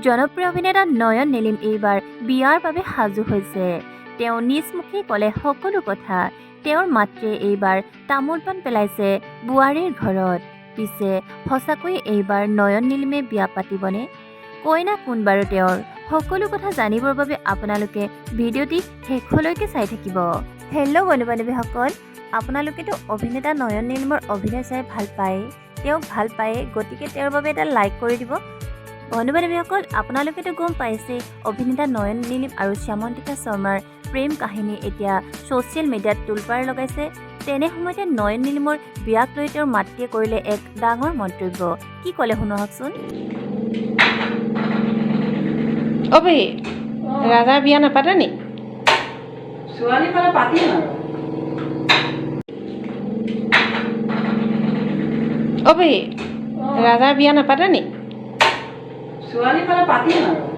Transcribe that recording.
জনপ্ৰিয় অভিনেতা নয়ন নিলিম এইবাৰ বিয়াৰ বাবে সাজু হৈছে। তেওঁ নিজ মুখেই ক'লে সকলো কথা। তেওঁৰ মাতৃয়ে এইবাৰ তামোল পাণ পেলাইছে বোৱাৰীৰ ঘৰত। পিছে সঁচাকৈয়ে এইবাৰ নয়ন নিলিমে বিয়া পাতিবনে? কইনা কোন বাৰু তেওঁৰ? সকলো কথা জানিবৰ বাবে আপোনালোকে ভিডিঅ'টি শেষলৈকে চাই থাকিব। হেল্ল' বন্ধু বান্ধৱীসকল, আপোনালোকেতো অভিনেতা নয়ন নিলিমৰ অভিনয় চাই ভাল পায়। তেওঁক ভাল পায়ে, গতিকে তেওঁৰ বাবে এটা লাইক কৰি দিব। বন্ধু বান্ধৱীসকল, আপোনালোকেতো গম পাইছে অভিনেতা নয়ন নিলিম আৰু শ্যামন্তিকা শৰ্মাৰ প্ৰেম কাহিনী এতিয়া ছ'চিয়েল মিডিয়াত তোলপাৰ লগাইছে। তেনে সময়তে নয়ন নিলিমৰ বিয়াক লৈ তেওঁৰ মাতৃয়ে কৰিলে এক ডাঙৰ মন্তব্য। কি ক'লে শুনকচোন। অবে ৰাজাৰ বিয়া নাপাতে নি? ছোৱালী পালে পাতিম আৰু। অবে ৰাজাৰ বিয়া নাপাতে নি? ছোৱালী পালে পাতিম আৰু।